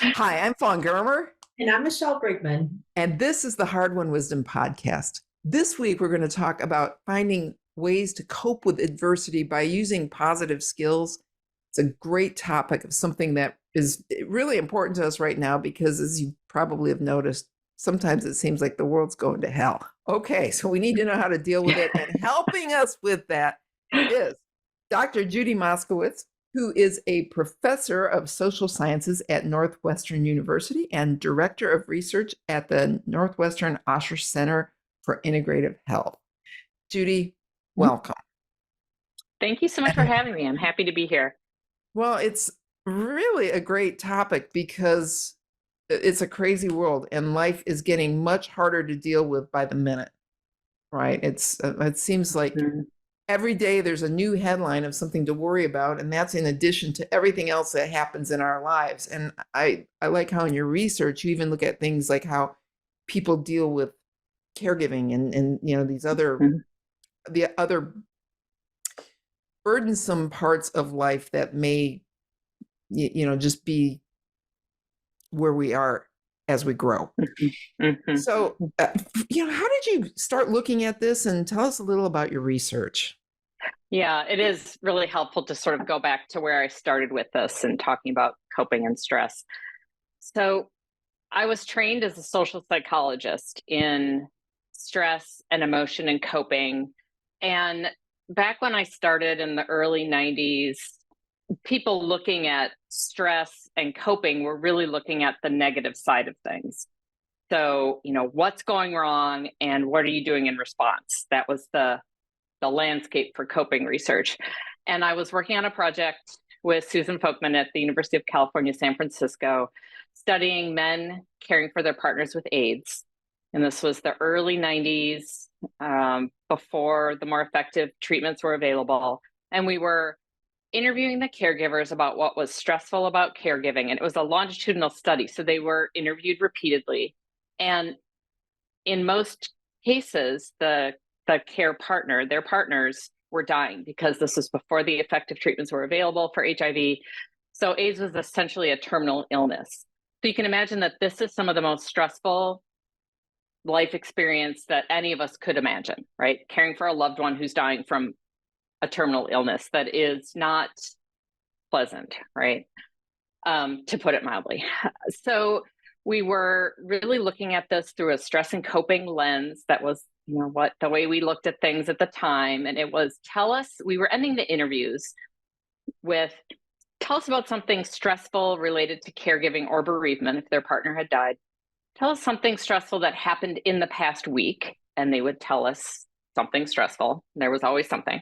Hi, I'm Fawn Germer, And I'm Michelle Brigman. and this is the Hard Won Wisdom podcast. This week, we're going to talk about finding ways to cope with adversity by using positive skills. It's a great topic of something that is really important to us right now because, as you probably have noticed, sometimes it seems like the world's going to hell. Okay, so we need to know how to deal with it, and helping us with that is Dr. Judy Moskowitz, who is a professor of social sciences at Northwestern University and director of research at the Northwestern Osher Center for Integrative Health. Judy, welcome. Thank you so much for having me. I'm happy to be here. Well, it's really a great topic because it's a crazy world and life is getting much harder to deal with by the minute, right? It seems like every day there's a new headline of something to worry about, and that's in addition to everything else that happens in our lives. And I like how in your research you even look at things like how people deal with caregiving and these the other burdensome parts of life that may just be where we are as we grow. So how did you start looking at this, and tell us a little about your research? Yeah, it is really helpful to sort of go back to where I started with this and talking about coping and stress. So I was trained as a social psychologist in stress and emotion and coping. And back when I started in the early 90s, people looking at stress and coping were really looking at the negative side of things. So, what's going wrong and what are you doing in response? That was the landscape for coping research. And I was working on a project with Susan Folkman at the University of California, San Francisco, studying men caring for their partners with AIDS. And this was the early 90s, before the more effective treatments were available. And we were interviewing the caregivers about what was stressful about caregiving. And it was a longitudinal study. So they were interviewed repeatedly. And in most cases, the care partner, their partners were dying because this was before the effective treatments were available for HIV. So AIDS was essentially a terminal illness. So you can imagine that this is some of the most stressful life experience that any of us could imagine, right? Caring for a loved one who's dying from a terminal illness that is not pleasant, right? To put it mildly. So we were really looking at this through a stress and coping lens. That was the way we looked at things at the time. And it was, we were ending the interviews with, tell us about something stressful related to caregiving or bereavement if their partner had died. Tell us something stressful that happened in the past week. And they would tell us something stressful. There was always something.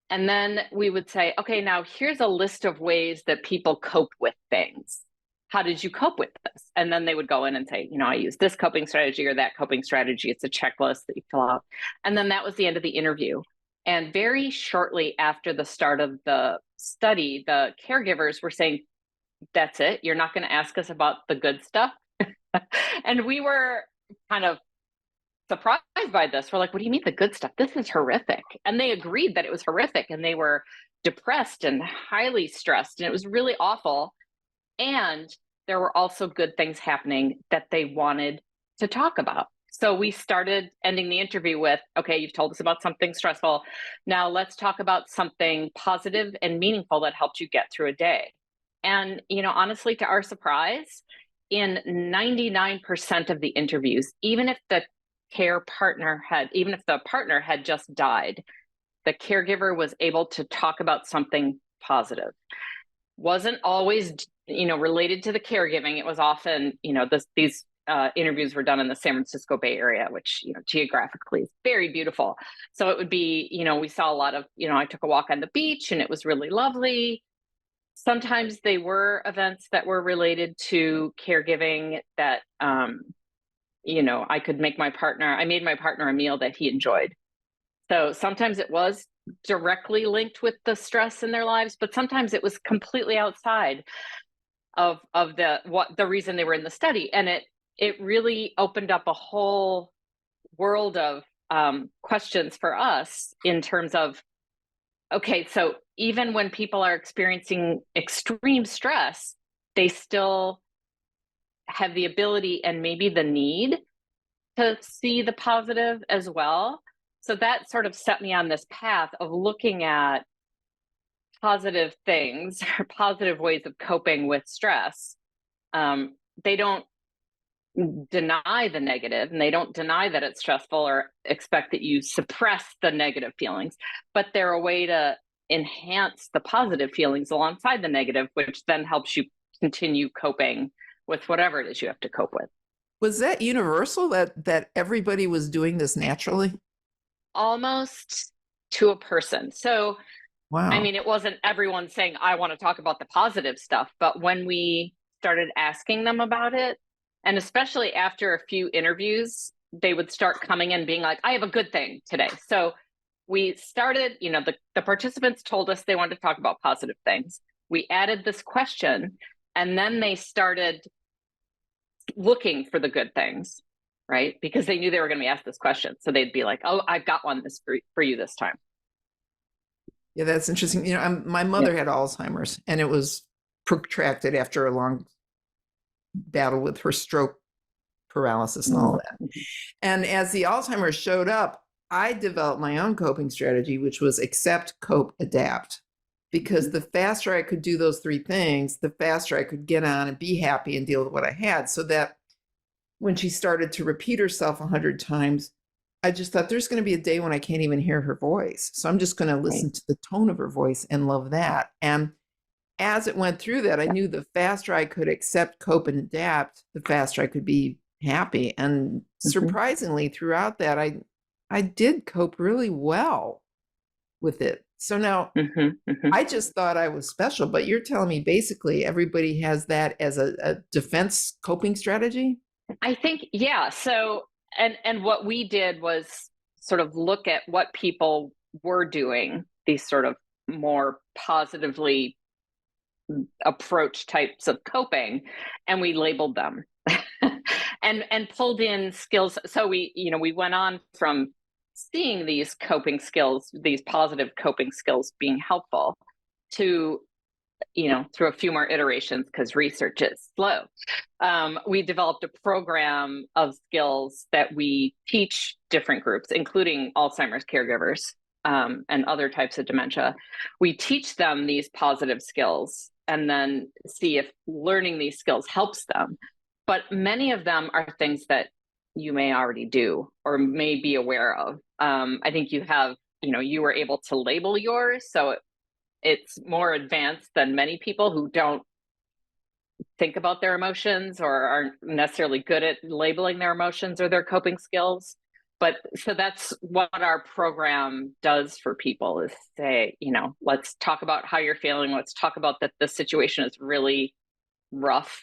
And then we would say, okay, now here's a list of ways that people cope with things. How did you cope with this? And then they would go in and say, I use this coping strategy or that coping strategy. It's a checklist that you fill out. And then that was the end of the interview. And very shortly after the start of the study, the caregivers were saying, that's it. You're not going to ask us about the good stuff. And we were kind of surprised by this. We're like, what do you mean the good stuff? This is horrific. And they agreed that it was horrific, and they were depressed and highly stressed, and it was really awful. And there were also good things happening that they wanted to talk about. So we started ending the interview with, okay, you've told us about something stressful. Now let's talk about something positive and meaningful that helped you get through a day. And, honestly, to our surprise, in 99% of the interviews, even if the partner had just died, the caregiver was able to talk about something positive. Wasn't always, related to the caregiving. It was often, these interviews were done in the San Francisco Bay Area, which, geographically is very beautiful. So it would be, we saw a lot of, I took a walk on the beach and it was really lovely. Sometimes they were events that were related to caregiving that, I made my partner a meal that he enjoyed. So sometimes it was directly linked with the stress in their lives, but sometimes it was completely outside of the reason they were in the study. And it really opened up a whole world of questions for us in terms of, okay, so even when people are experiencing extreme stress, they still have the ability and maybe the need to see the positive as well. So that sort of set me on this path of looking at positive things or positive ways of coping with stress. They don't deny the negative, and they don't deny that it's stressful or expect that you suppress the negative feelings, but they're a way to enhance the positive feelings alongside the negative, which then helps you continue coping with whatever it is you have to cope with. Was that universal, that everybody was doing this naturally? Almost to a person. So, Wow. I mean, it wasn't everyone saying, I want to talk about the positive stuff, but when we started asking them about it, and especially after a few interviews, they would start coming in being like, I have a good thing today. So we started, the participants told us they wanted to talk about positive things. We added this question, and then they started looking for the good things, right? Because they knew they were going to be asked this question. So they'd be like, oh, I've got one for you this time. Yeah, that's interesting. My mother had Alzheimer's, and it was protracted after a long battle with her stroke paralysis and all that. And as the Alzheimer's showed up, I developed my own coping strategy, which was accept, cope, adapt. Because the faster I could do those three things, the faster I could get on and be happy and deal with what I had. So that when she started to repeat herself 100 times, I just thought there's going to be a day when I can't even hear her voice. So I'm just going to listen to the tone of her voice and love that. And as it went through that, I knew the faster I could accept, cope, and adapt, the faster I could be happy. And surprisingly, throughout that, I did cope really well with it. So now I just thought I was special, but you're telling me basically everybody has that as a defense coping strategy? I think, yeah. So, and what we did was sort of look at what people were doing, these sort of more positively approach types of coping, and we labeled them and pulled in skills. So we went on from seeing these coping skills, these positive coping skills being helpful to, through a few more iterations, because research is slow. We developed a program of skills that we teach different groups, including Alzheimer's caregivers and other types of dementia. We teach them these positive skills and then see if learning these skills helps them. But many of them are things that you may already do or may be aware of. I think you were able to label yours, so it's more advanced than many people who don't think about their emotions or aren't necessarily good at labeling their emotions or their coping skills. But so that's what our program does for people, is say, let's talk about how you're feeling. Let's talk about that the situation is really rough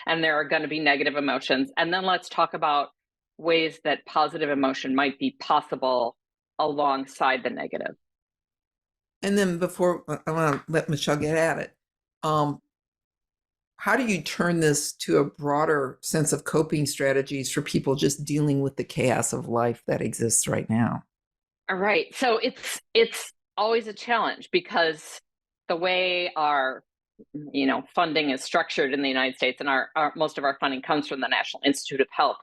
and there are going to be negative emotions. And then let's talk about ways that positive emotion might be possible alongside the negative. And then before I want to let Michelle get at it, how do you turn this to a broader sense of coping strategies for people just dealing with the chaos of life that exists right now? All right. So it's always a challenge, because the way our funding is structured in the United States, and our most of our funding comes from the National Institute of Health,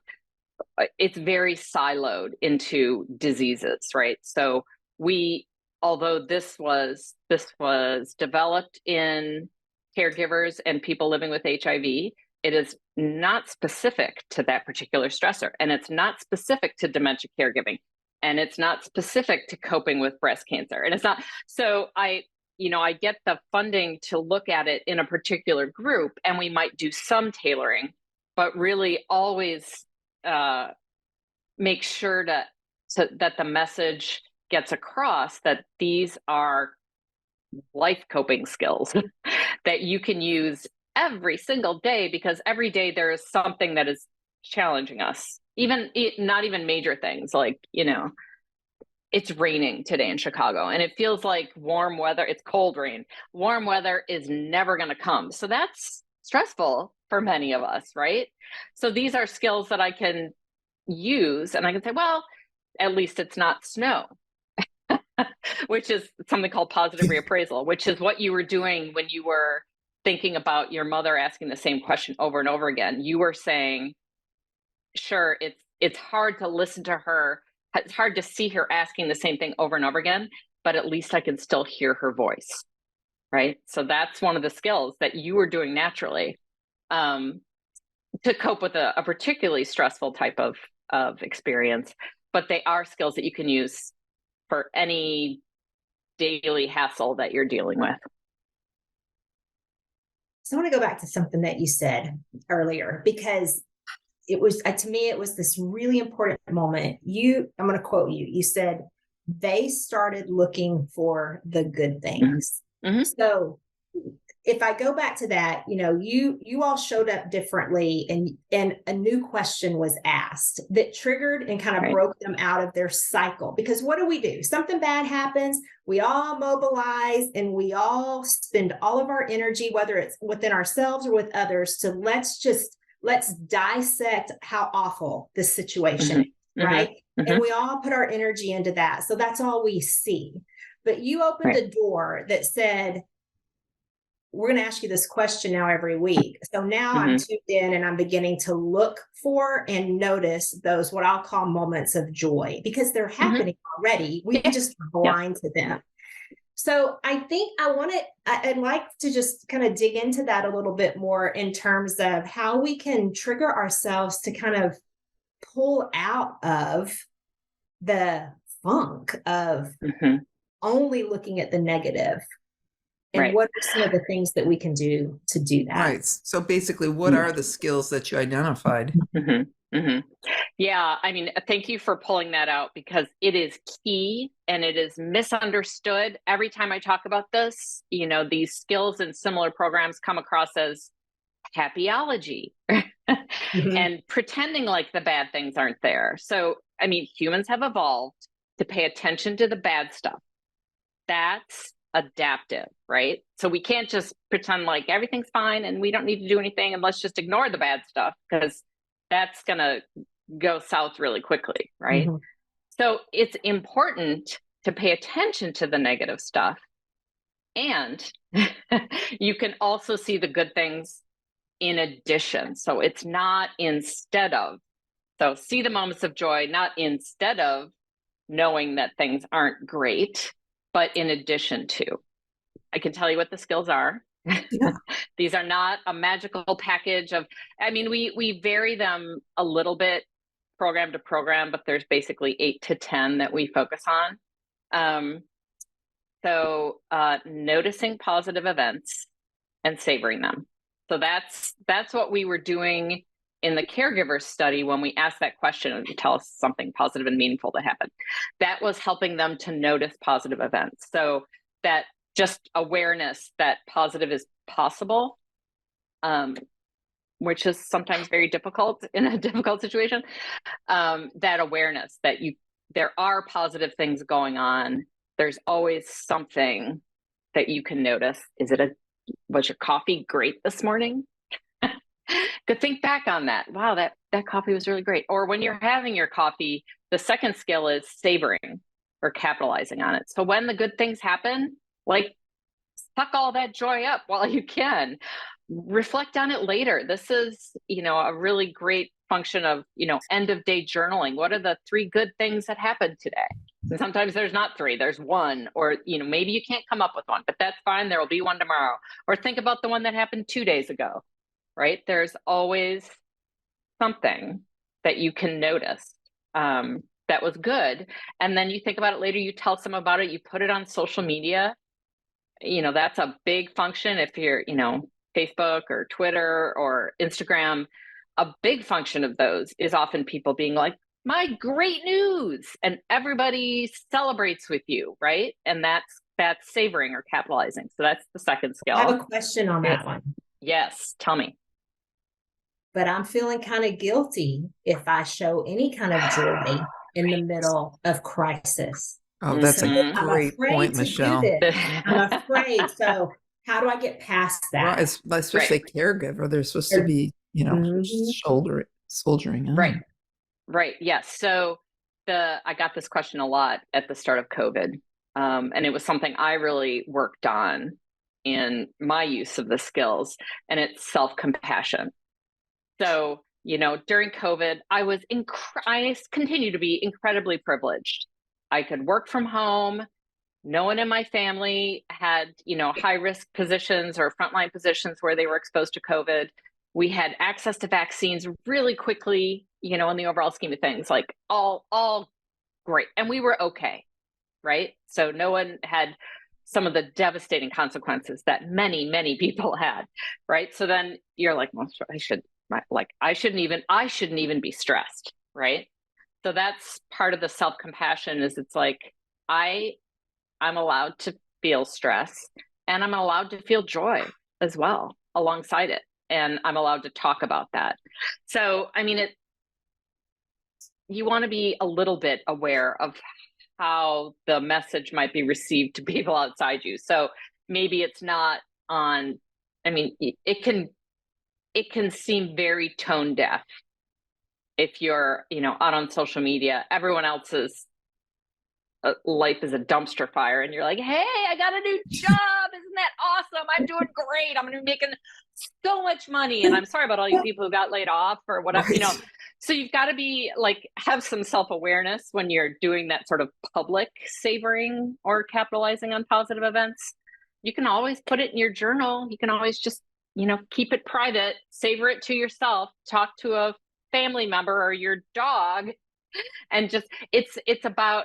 it's very siloed into diseases, right? So although this was developed in caregivers and people living with HIV, it is not specific to that particular stressor, and it's not specific to dementia caregiving, and it's not specific to coping with breast cancer, and it's not. So I get the funding to look at it in a particular group, and we might do some tailoring, but really always make sure that the message gets across that these are life coping skills that you can use every single day, because every day there is something that is challenging us, not even major things like, it's raining today in Chicago and it feels like warm weather. It's cold rain. Warm weather is never going to come. So that's stressful for many of us, right? So these are skills that I can use, and I can say, well, at least it's not snow. Which is something called positive reappraisal, which is what you were doing when you were thinking about your mother asking the same question over and over again, you were saying, sure, it's hard to listen to her. It's hard to see her asking the same thing over and over again, but at least I can still hear her voice, right? So that's one of the skills that you were doing naturally to cope with a particularly stressful type of experience. But they are skills that you can use for any daily hassle that you're dealing with. So I want to go back to something that you said earlier, because it was, to me, it was this really important moment. I'm going to quote you. You said, they started looking for the good things. Mm-hmm. So if I go back to that, you all showed up differently, and a new question was asked that triggered and kind of broke them out of their cycle. Because what do? Something bad happens. We all mobilize and we all spend all of our energy, whether it's within ourselves or with others, to let's dissect how awful this situation is, right? And we all put our energy into that. So that's all we see. But you opened a door that said, we're going to ask you this question now every week. So now I'm tuned in and I'm beginning to look for and notice those, what I'll call moments of joy, because they're happening already. We just are blind to them. So I think I'd like to just kind of dig into that a little bit more in terms of how we can trigger ourselves to kind of pull out of the funk of only looking at the negative. And what are some of the things that we can do to do that? Right. So basically, what are the skills that you identified? Yeah, I mean, thank you for pulling that out, because it is key and it is misunderstood. Every time I talk about this, these skills in similar programs come across as happyology and pretending like the bad things aren't there. So, I mean, humans have evolved to pay attention to the bad stuff. That's adaptive, right? So we can't just pretend like everything's fine and we don't need to do anything, and let's just ignore the bad stuff, because that's going to go south really quickly, right? So it's important to pay attention to the negative stuff. And you can also see the good things in addition. So it's not instead of. So see the moments of joy, not instead of knowing that things aren't great, but in addition to. I can tell you what the skills are. These are not a magical package of, I mean, we vary them a little bit program to program, but there's basically 8 to 10 that we focus on. So noticing positive events and savoring them. So that's what we were doing in the caregiver study when we asked that question, and tell us something positive and meaningful that happened. That was helping them to notice positive events. So that just awareness that positive is possible, which is sometimes very difficult in a difficult situation. That awareness that there are positive things going on. There's always something that you can notice. Was your coffee great this morning? Could think back on that. Wow, that coffee was really great. Or when you're having your coffee, the second skill is savoring or capitalizing on it. So when the good things happen, like suck all that joy up while you can. Reflect on it later. This is, a really great function of, end of day journaling. What are the 3 good things that happened today? And sometimes there's not 3, there's 1, or, maybe you can't come up with one, but that's fine. There will be one tomorrow. Or think about the one that happened 2 days ago, right? There's always something that you can notice that was good. And then you think about it later, you tell someone about it, you put it on social media. That's a big function. If you're, Facebook or Twitter or Instagram, a big function of those is often people being like, my great news, and everybody celebrates with you, right? And that's savoring or capitalizing. So that's the second skill. I have a question on that one. Yes, tell me. But I'm feeling kind of guilty if I show any kind of joy in the middle of crisis. Oh, that's a great point, Michelle. I'm afraid. So how do I get past that? Well, especially a caregiver, they're supposed to be, soldiering on. Right. Yes. So I got this question a lot at the start of COVID. And it was something I really worked on in my use of the skills, and it's self-compassion. So, during COVID, I continue to be incredibly privileged. I could work from home. No one in my family had, high risk positions or frontline positions where they were exposed to COVID. We had access to vaccines really quickly, in the overall scheme of things, like all great. And we were okay, right? So no one had some of the devastating consequences that many, many people had, right? So then you're like, well, I shouldn't even be stressed, right? So that's part of the self-compassion is it's like, I'm allowed to feel stress and I'm allowed to feel joy as well alongside it. And I'm allowed to talk about that. So, you want to be a little bit aware of how the message might be received to people outside you. So maybe it's not on, it can seem very tone deaf if you're, out on social media. Everyone else's life is a dumpster fire and you're like, hey, I got a new job, isn't that awesome? I'm doing great, I'm gonna be making so much money, and I'm sorry about all you people who got laid off or whatever, Right. So you've got to be like, have some self-awareness when you're doing that sort of public savoring or capitalizing on positive events. You can always put it in your journal, you can always just keep it private, savor it to yourself, talk to a family member or your dog, and just it's about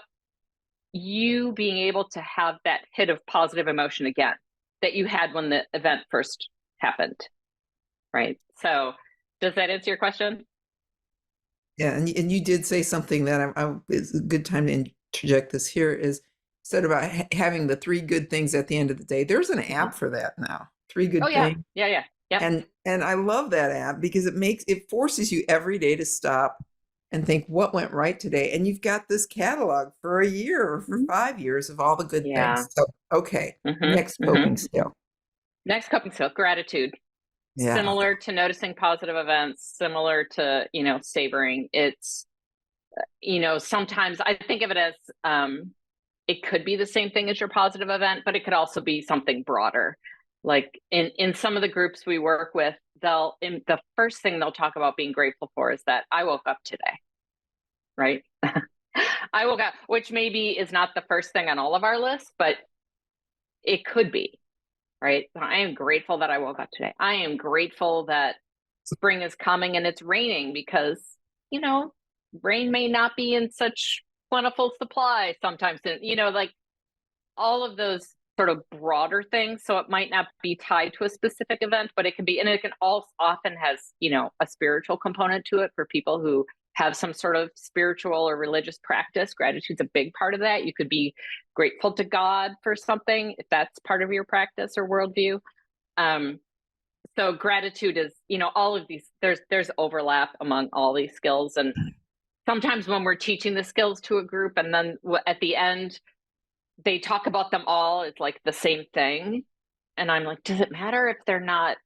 you being able to have that hit of positive emotion again that you had when the event first happened, right? So does that answer your question? Yeah, and you did say something that it's a good time to interject this here is said about having the 3 good things at the end of the day. There's an app for that now. 3 Oh good yeah, things. yeah. And I love that app because it forces you every day to stop and think what went right today. And you've got this catalog for a year or for 5 years of all the good Yeah. things. So, okay, next coping skill. Next coping skill, gratitude. Yeah. Similar to noticing positive events, similar to, savoring. It's, sometimes I think of it as it could be the same thing as your positive event, but it could also be something broader. Like in some of the groups we work with, the first thing they'll talk about being grateful for is that I woke up today, right? I woke up, which maybe is not the first thing on all of our lists, but it could be, right? I am grateful that I woke up today. I am grateful that spring is coming and it's raining because, rain may not be in such plentiful supply sometimes, like all of those sort of broader things. So it might not be tied to a specific event, but it can be, and it can also often has, a spiritual component to it for people who have some sort of spiritual or religious practice. Gratitude's a big part of that. You could be grateful to God for something if that's part of your practice or worldview. So gratitude is, all of these, there's overlap among all these skills. And sometimes when we're teaching the skills to a group and then at the end, they talk about them all, it's like the same thing. And I'm like, does it matter if they're not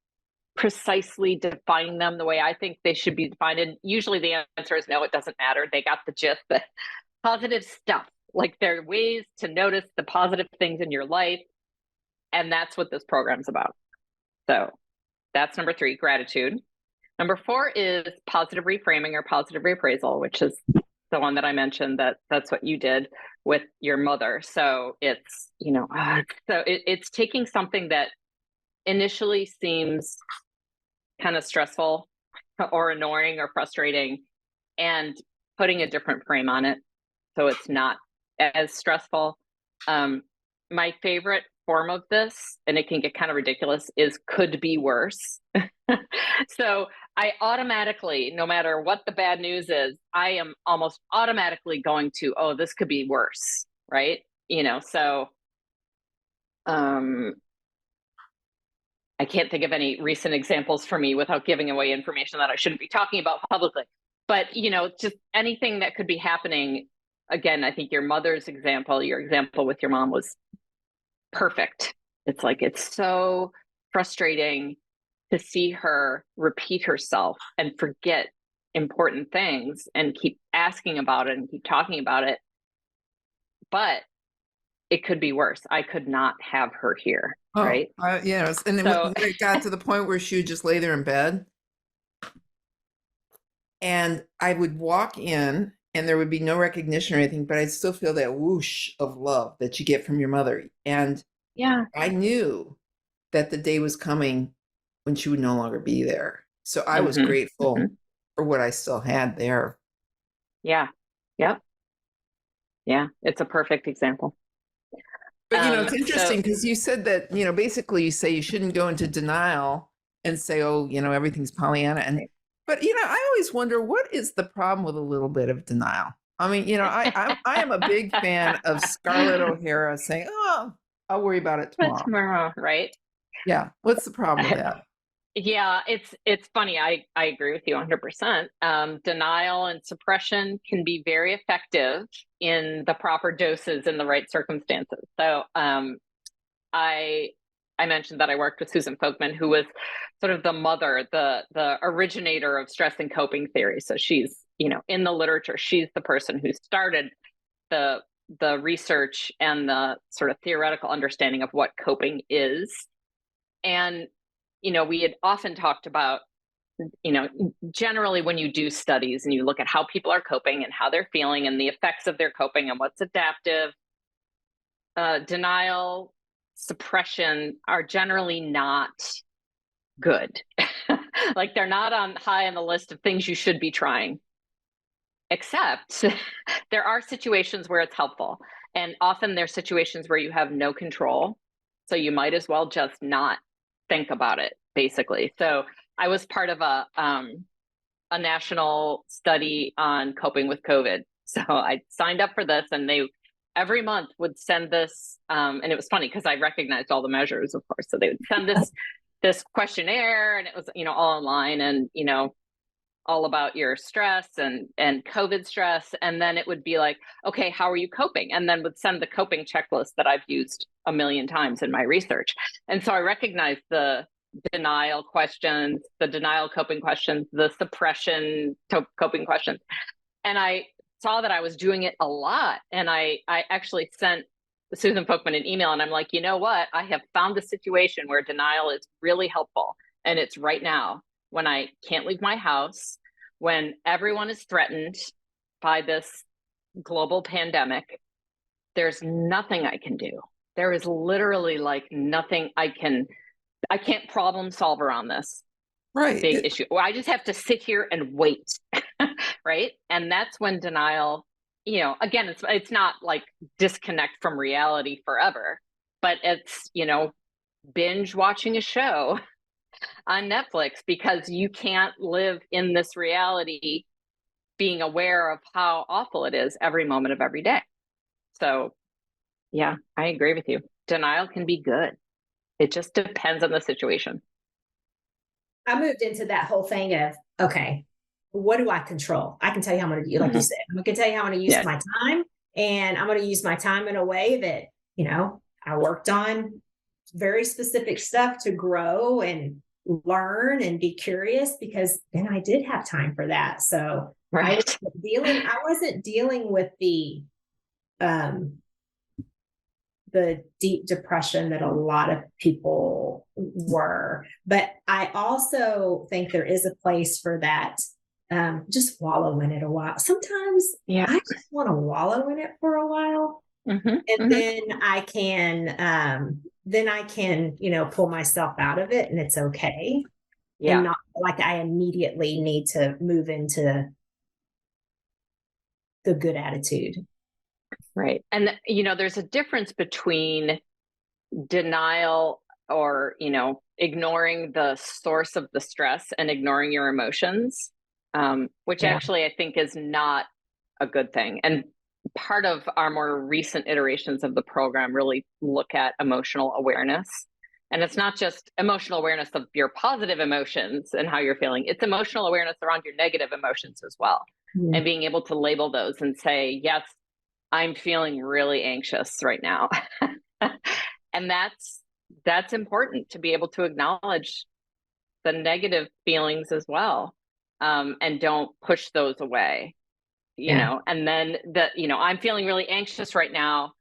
precisely defining them the way I think they should be defined? And usually the answer is no, it doesn't matter. They got the gist, but positive stuff. Like there are ways to notice the positive things in your life. And that's what this program's about. So that's number 3, gratitude. Number 4 is positive reframing or positive reappraisal, which is the one that I mentioned that's what you did with your mother. So it's, it's taking something that initially seems kind of stressful or annoying or frustrating and putting a different frame on it so it's not as stressful. My favorite form of this, and it can get kind of ridiculous, is could be worse. So I automatically, no matter what the bad news is, I am almost automatically going to, oh, this could be worse, right? So I can't think of any recent examples for me without giving away information that I shouldn't be talking about publicly. But, just anything that could be happening. Again, I think your mother's example, your example with your mom was perfect. It's like, it's so frustrating to see her repeat herself and forget important things and keep asking about it and keep talking about it. But it could be worse. I could not have her here. Oh, right. Yes. And then So, when it got to the point where she would just lay there in bed, and I would walk in and there would be no recognition or anything, but I'd still feel that whoosh of love that you get from your mother. And yeah. I knew that the day was coming when she would no longer be there. So I was grateful for what I still had there. Yeah. Yep. Yeah. It's a perfect example. But, it's interesting because you said that, basically you say you shouldn't go into denial and say, oh, everything's Pollyanna. But, I always wonder, what is the problem with a little bit of denial? I mean, I am a big fan of Scarlett O'Hara saying, oh, I'll worry about it tomorrow. Right? Yeah. What's the problem with that? Yeah, it's funny. I agree with you 100%. Denial and suppression can be very effective in the proper doses in the right circumstances. So I mentioned that I worked with Susan Folkman, who was sort of the mother, the originator of stress and coping theory. So she's, in the literature, she's the person who started the research and the sort of theoretical understanding of what coping is. And we had often talked about, generally when you do studies and you look at how people are coping and how they're feeling and the effects of their coping and what's adaptive, denial, suppression are generally not good. Like they're not high on the list of things you should be trying, except there are situations where it's helpful. And often there's situations where you have no control. So you might as well just not think about it, basically. So I was part of a national study on coping with COVID. So I signed up for this, and they every month would send this, and it was funny because I recognized all the measures, of course. So they would send this questionnaire, and it was all online, and all about your stress and COVID stress. And then it would be like, okay, how are you coping? And then would send the coping checklist that I've used a million times in my research. And so I recognized the denial questions, the denial coping questions, the suppression coping questions. And I saw that I was doing it a lot. And I actually sent Susan Folkman an email, and I'm like, you know what? I have found a situation where denial is really helpful. And it's right now, when I can't leave my house, when everyone is threatened by this global pandemic. There's nothing I can do. There is literally like nothing I can't problem solve around this big issue. Well, I just have to sit here and wait. Right. And that's when denial, again, it's not like disconnect from reality forever, but it's, binge watching a show on Netflix because you can't live in this reality being aware of how awful it is every moment of every day. So yeah, I agree with you. Denial can be good. It just depends on the situation. I moved into that whole thing of, okay, what do I control? I can tell you how I'm going to do, like you said, I can tell you how I'm going to use my time, and I'm going to use my time in a way that, I worked on very specific stuff to grow and learn and be curious, because then I did have time for that. So I wasn't dealing with the deep depression that a lot of people were, but I I think there is a place for that. Just wallow in it a while. Sometimes I just want to wallow in it for a while. And then I can, pull myself out of it, and it's okay. And not like I immediately need to move into the good attitude. Right. And, there's a difference between denial or, ignoring the source of the stress and ignoring your emotions, which actually I think is not a good thing. And part of our more recent iterations of the program really look at emotional awareness. And it's not just emotional awareness of your positive emotions and how you're feeling. It's emotional awareness around your negative emotions as well. And being able to label those and say, yes, I'm feeling really anxious right now. And that's important, to be able to acknowledge the negative feelings as well. And don't push those away, and then I'm feeling really anxious right now.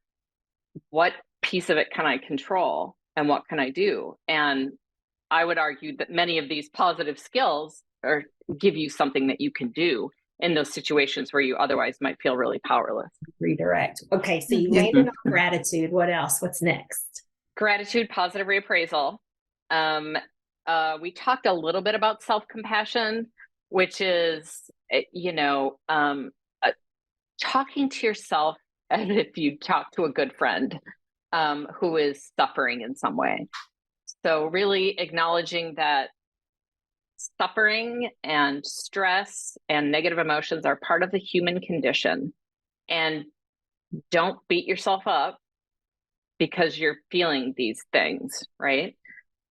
what piece of it can I control and what can I do? And I would argue that many of these positive skills give you something that you can do in those situations where you otherwise might feel really powerless. Redirect. Okay, so you landed on gratitude. What else? What's next? Gratitude, positive reappraisal. We talked a little bit about self-compassion, which is, talking to yourself as if you talk to a good friend who is suffering in some way. So really acknowledging that suffering and stress and negative emotions are part of the human condition, and don't beat yourself up because you're feeling these things, right?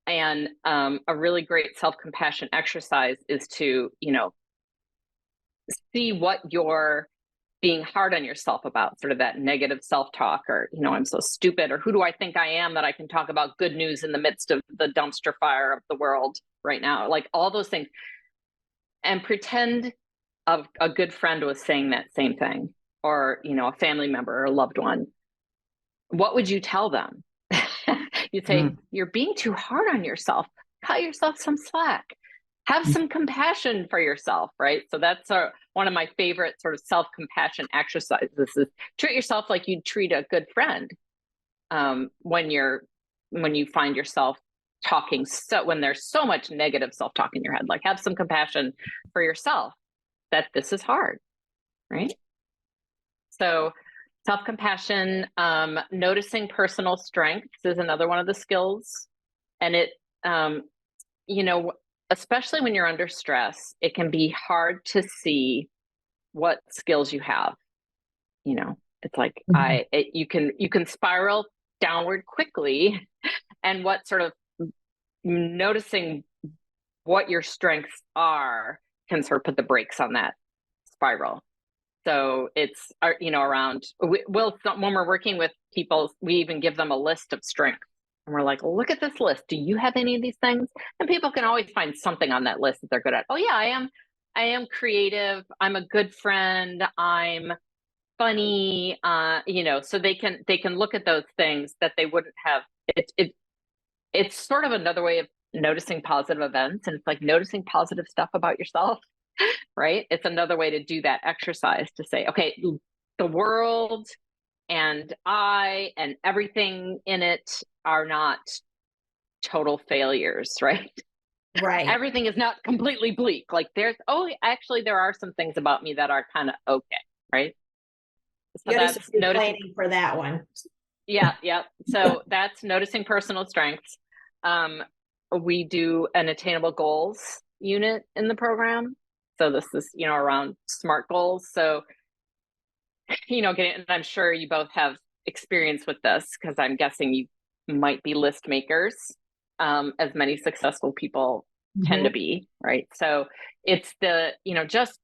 And a really great self-compassion exercise is to, see what you're being hard on yourself about, sort of that negative self-talk, or, I'm so stupid, or who do I think I am that I can talk about good news in the midst of the dumpster fire of the world right now? Like all those things. And pretend a good friend was saying that same thing, or, a family member or a loved one. What would you tell them? You'd say, you're being too hard on yourself. Cut yourself some slack. Have some compassion for yourself, right? So that's one of my favorite sort of self-compassion exercises is treat yourself like you'd treat a good friend when you find yourself talking, so when there's so much negative self-talk in your head, like have some compassion for yourself that this is hard, right? So self-compassion, noticing personal strengths is another one of the skills. And it, especially when you're under stress, it can be hard to see what skills you have. It's like you can spiral downward quickly, and what sort of noticing what your strengths are can sort of put the brakes on that spiral. So it's, around, when we're working with people, we even give them a list of strengths. And we're like, look at this list. Do you have any of these things? And people can always find something on that list that they're good at. Oh yeah, I am creative. I'm a good friend. I'm funny. So they can look at those things that they wouldn't have. It's sort of another way of noticing positive events. And it's like noticing positive stuff about yourself, right? It's another way to do that exercise, to say, okay, the world and I and everything in it are not total failures, right? Right. Everything is not completely bleak. Like actually there are some things about me that are kind of okay, right? So that's planning for that one. Yeah. So that's noticing personal strengths. We do an attainable goals unit in the program. So this is, around SMART goals. So, and I'm sure you both have experience with this, because I'm guessing you might be list makers, as many successful people tend to be, right? So it's just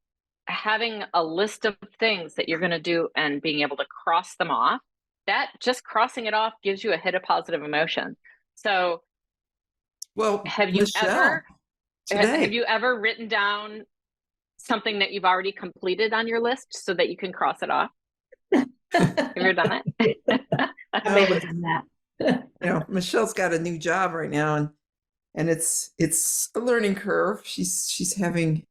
having a list of things that you're going to do and being able to cross them off. That just crossing it off gives you a hit of positive emotion. So, have you ever written down something that you've already completed on your list so that you can cross it off? Have you ever done that? I've never done that. Michelle's got a new job right now, and it's a learning curve. She's having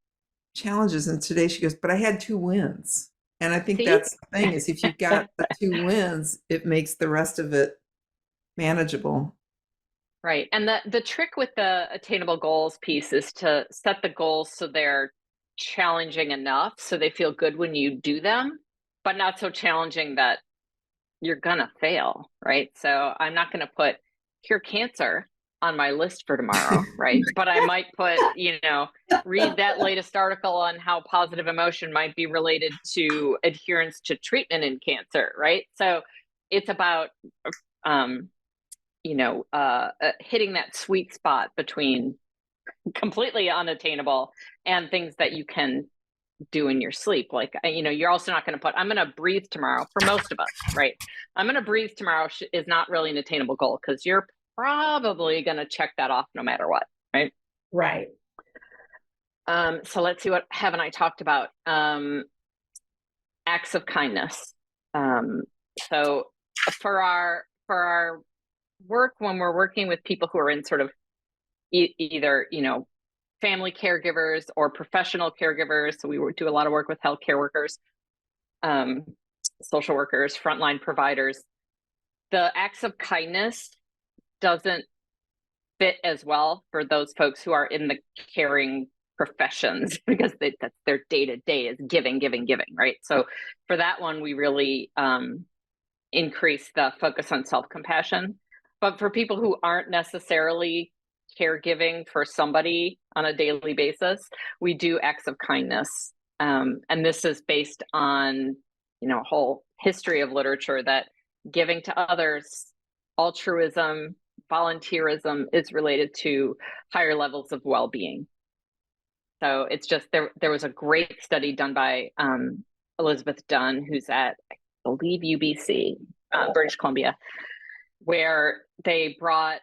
challenges, and today she goes, but I had 2 wins. And I think that's the thing, is if you've got the 2 wins, it makes the rest of it manageable. Right. And the trick with the attainable goals piece is to set the goals so they're challenging enough so they feel good when you do them, but not so challenging that you're gonna fail, right? So I'm not gonna put cure cancer on my list for tomorrow, right? But I might put, read that latest article on how positive emotion might be related to adherence to treatment in cancer, right? So it's about, hitting that sweet spot between completely unattainable and things that you can do in your sleep. Like, you're also not going to put, I'm going to breathe tomorrow, for most of us, right? I'm going to breathe tomorrow is not really an attainable goal, because you're probably going to check that off no matter what, right? Right. So let's see, what haven't I talked about? Acts of kindness. So for our work, when we're working with people who are in sort of either, family caregivers or professional caregivers. So we do a lot of work with healthcare workers, social workers, frontline providers. The acts of kindness doesn't fit as well for those folks who are in the caring professions, because that's their day-to-day is giving, right? So for that one, we really increase the focus on self-compassion. But for people who aren't necessarily caregiving for somebody on a daily basis, we do acts of kindness. And this is based on, a whole history of literature that giving to others, altruism, volunteerism is related to higher levels of well-being. So it's just, there was a great study done by Elizabeth Dunn, who's at, I believe, UBC, British Columbia, where they brought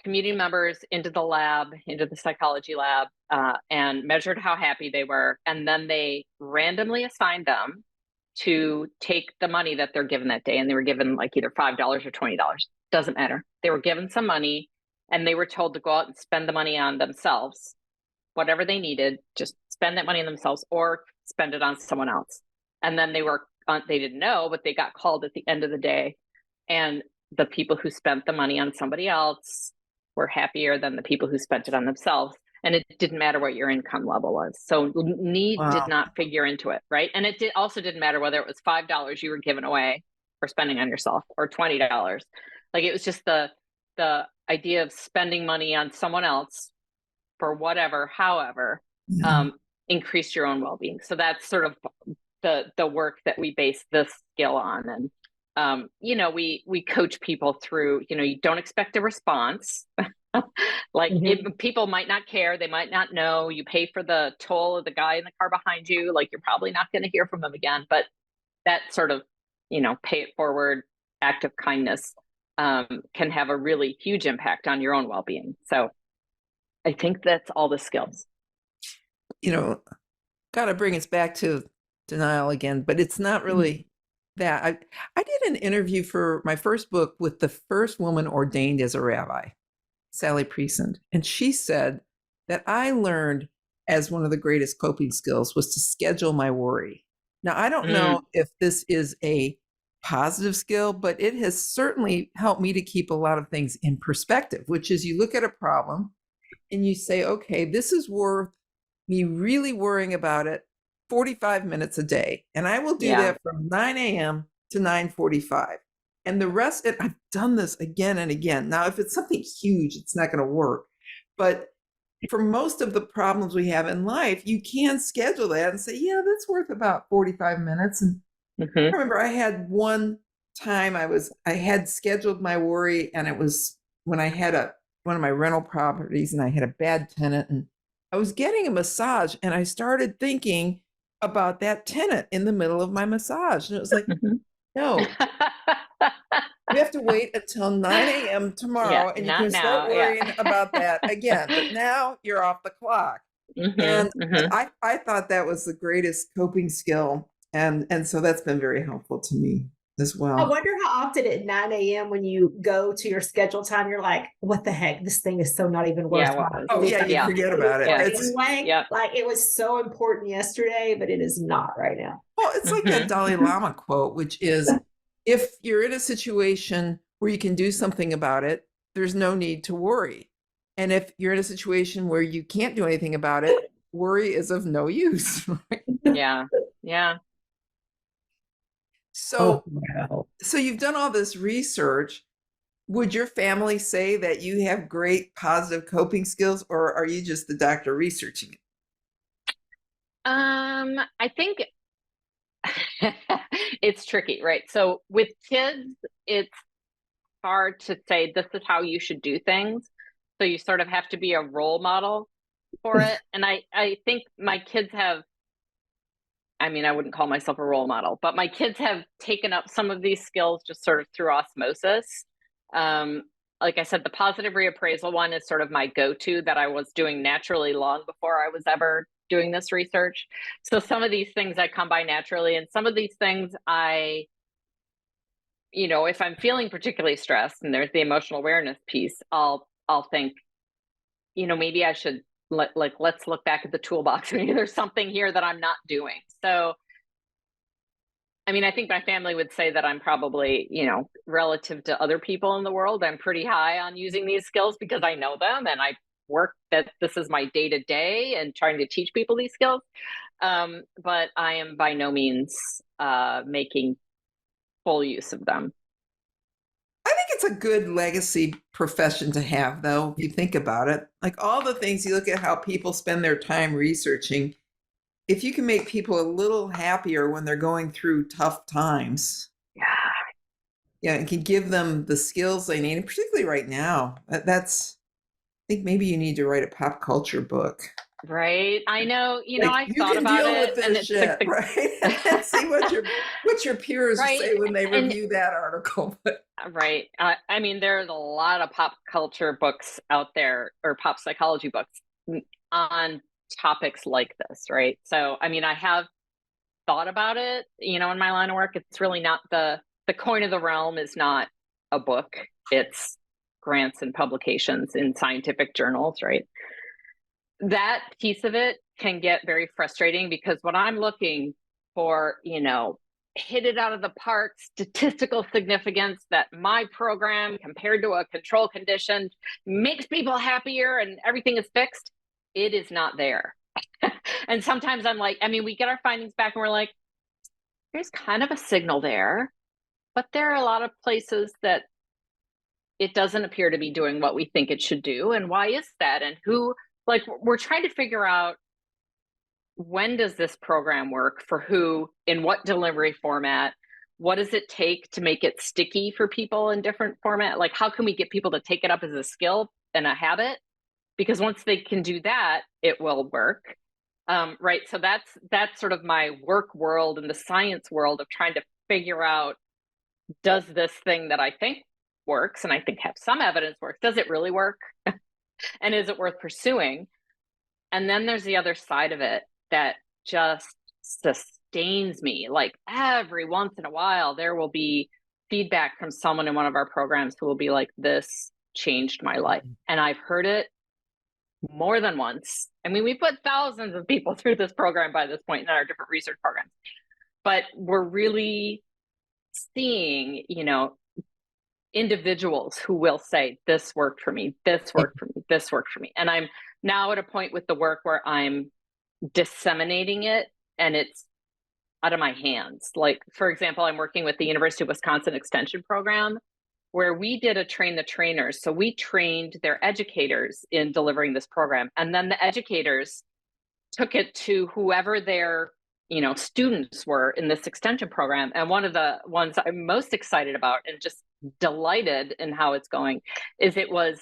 community members into the lab, into the psychology lab, and measured how happy they were. And then they randomly assigned them to take the money that they're given that day. And they were given like either $5 or $20. Doesn't matter. They were given some money and they were told to go out and spend the money on themselves, whatever they needed, just spend that money on themselves or spend it on someone else. And then they didn't know, but they got called at the end of the day. And the people who spent the money on somebody else were happier than the people who spent it on themselves. And it didn't matter what your income level was. So need did not figure into it, right? And it also didn't matter whether it was $5 you were giving away for spending on yourself or $20. Like, it was just the idea of spending money on someone else for whatever, however, increase your own well-being. So that's sort of the work that we base this skill on. And we coach people through, you don't expect a response. Like, people might not care. They might not know. You pay for the toll of the guy in the car behind you. Like, you're probably not going to hear from them again. But that sort of, pay it forward act of kindness can have a really huge impact on your own well-being. So I think that's all the skills. Got to bring us back to denial again, but it's not really that. I did an interview for my first book with the first woman ordained as a rabbi, Sally Priesand, and she said that I learned as one of the greatest coping skills was to schedule my worry. Now, I don't know if this is a positive skill, but it has certainly helped me to keep a lot of things in perspective, which is you look at a problem and you say, okay, this is worth me really worrying about it 45 minutes a day. And I will do that from 9 a.m. to 9:45. And the rest, I've done this again and again. Now, if it's something huge, it's not going to work. But for most of the problems we have in life, you can schedule that and say, yeah, that's worth about 45 minutes. And I remember I had one time I had scheduled my worry, and it was when I had one of my rental properties and I had a bad tenant, and I was getting a massage, and I started thinking about that tenant in the middle of my massage. And it was like, no, you have to wait until 9 a.m. tomorrow and you can start worrying about that again. But now you're off the clock. And I thought that was the greatest coping skill. And so that's been very helpful to me as well. I wonder how often at 9 a.m. when you go to your scheduled time, you're like, what the heck? This thing is so not even worth it. You forget about it. Anyway, like, it was so important yesterday, but it is not right now. Well, it's like that Dalai Lama quote, which is, if you're in a situation where you can do something about it, there's no need to worry. And if you're in a situation where you can't do anything about it, worry is of no use. Right? Yeah. So you've done all this research. Would your family say that you have great positive coping skills, or are you just the doctor researching it? I think it's tricky, right? So with kids, it's hard to say this is how you should do things. So you sort of have to be a role model for it. And I think my kids have, I wouldn't call myself a role model, but my kids have taken up some of these skills just sort of through osmosis. Like I said, the positive reappraisal one is sort of my go-to that I was doing naturally long before I was ever doing this research. So some of these things I come by naturally, and some of these things I if I'm feeling particularly stressed and there's the emotional awareness piece, I'll think, maybe I should let's look back at the toolbox. Maybe there's something here that I'm not doing. So, I mean, I think my family would say that I'm probably, relative to other people in the world, I'm pretty high on using these skills because I know them and I work that this is my day to day and trying to teach people these skills. But I am by no means making full use of them. I think it's a good legacy profession to have, though, if you think about it. Like all the things, you look at how people spend their time researching. If you can make people a little happier when they're going through tough times, it can give them the skills they need, and particularly right now. I think maybe you need to write a pop culture book. Right. I know, I thought about it. And it's shit, right? And see what your peers say when they review that article. Right. I mean, there's a lot of pop culture books out there, or pop psychology books on topics like this, right? So, I mean, I have thought about it, in my line of work. It's really not the coin of the realm is not a book. It's grants and publications in scientific journals, right? That piece of it can get very frustrating because when I'm looking for, hit it out of the park, statistical significance that my program compared to a control condition makes people happier and everything is fixed, it is not there. And sometimes I'm like, we get our findings back and we're like, there's kind of a signal there, but there are a lot of places that it doesn't appear to be doing what we think it should do. And why is that? And we're trying to figure out, when does this program work for who, in what delivery format? What does it take to make it sticky for people in different format? Like, how can we get people to take it up as a skill and a habit? Because once they can do that, it will work. Right. So that's sort of my work world and the science world of trying to figure out, does this thing that I think works, and I think have some evidence works, does it really work? And is it worth pursuing? And then there's the other side of it that just sustains me. Like every once in a while, there will be feedback from someone in one of our programs who will be like, this changed my life. And I've heard it more than once. I mean, we put thousands of people through this program by this point in our different research programs, but we're really seeing, individuals who will say, this worked for me, this worked for me, this worked for me. And I'm now at a point with the work where I'm disseminating it and it's out of my hands. Like, for example, I'm working with the University of Wisconsin Extension Program, where we did a train the trainers. So we trained their educators in delivering this program. And then the educators took it to whoever their students were in this extension program. And one of the ones I'm most excited about and just delighted in how it's going is it was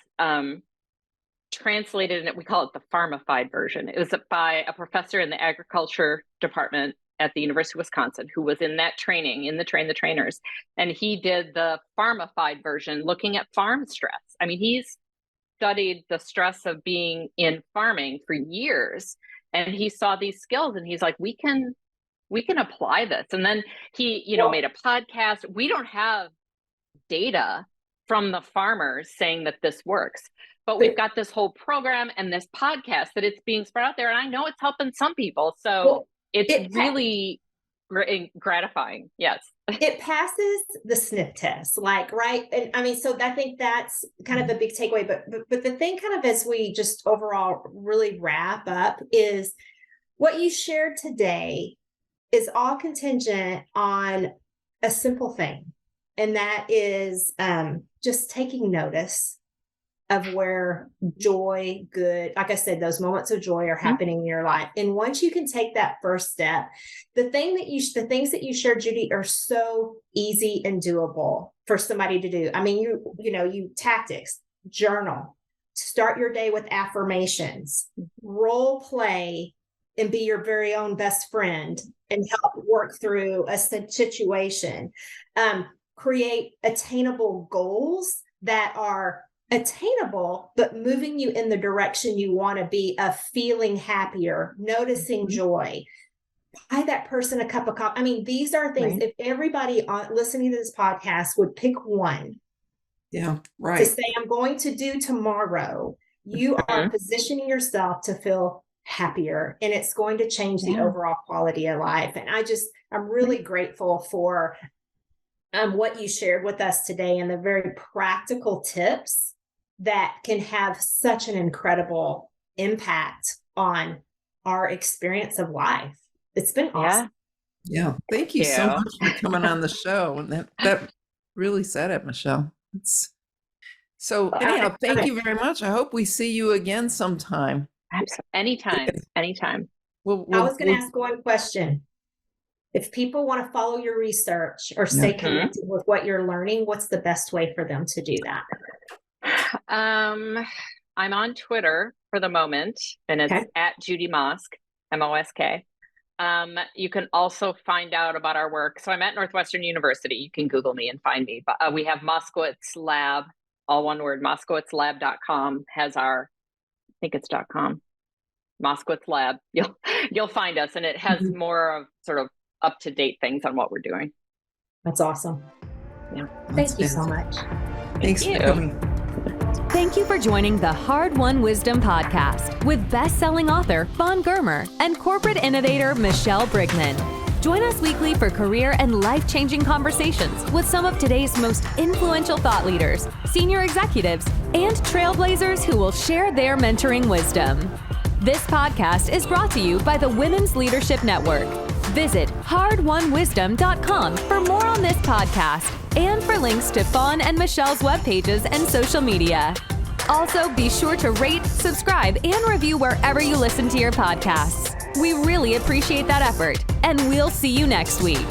translated, and we call it the pharmified version. It was by a professor in the agriculture department at the University of Wisconsin who was in that training, in the Train the Trainers. And he did the pharmified version looking at farm stress. I mean, he's studied the stress of being in farming for years. And he saw these skills and he's like, we can apply this. And then he, made a podcast. We don't have data from the farmers saying that this works, but we've got this whole program and this podcast that it's being spread out there. And I know it's helping some people. So it's really gratifying. Yes. It passes the sniff test, right. And so I think that's kind of the big takeaway, but the thing kind of, as we just overall really wrap up, is what you shared today is all contingent on a simple thing. And that is just taking notice of where joy, good, like I said, those moments of joy are happening in your life. And once you can take that first step, the things that you shared, Judy, are so easy and doable for somebody to do. I mean, you tactics, journal, start your day with affirmations, role play, and be your very own best friend and help work through a situation. Create attainable goals that are attainable, but moving you in the direction you want to be, of feeling happier, noticing joy, buy that person a cup of coffee. I mean, these are things, Right. if everybody listening to this podcast would pick one Yeah, to right. say, I'm going to do tomorrow, you are positioning yourself to feel happier, and it's going to change the Yeah. overall quality of life. And I'm really grateful for what you shared with us today and the very practical tips that can have such an incredible impact on our experience of life. It's been awesome. Yeah. Thank you so Yeah. much for coming on the show. And that really said it, Michelle. So anyhow, thank you very much. I hope we see you again sometime. Anytime. I was going to ask one question. If people want to follow your research or stay connected with what you're learning, what's the best way for them to do that? I'm on Twitter for the moment, and it's at Judy Mosk, Mosk. You can also find out about our work. So I'm at Northwestern University. You can Google me and find me. But we have Moskowitz Lab, all one word, moskowitzlab.com has our, I think it's .com, Moskowitz Lab. You'll find us, and it has more of sort of up-to-date things on what we're doing. That's awesome. Yeah. Thank you so much. Thanks for coming. Thank you for joining the Hard-Won Wisdom podcast with best-selling author Fawn Germer and corporate innovator Michelle Brigman. Join us weekly for career and life-changing conversations with some of today's most influential thought leaders, senior executives, and trailblazers who will share their mentoring wisdom. This podcast is brought to you by the Women's Leadership Network. Visit hardwonwisdom.com for more on this podcast and for links to Fawn and Michelle's web pages and social media. Also, be sure to rate, subscribe, and review wherever you listen to your podcasts. We really appreciate that effort, and we'll see you next week.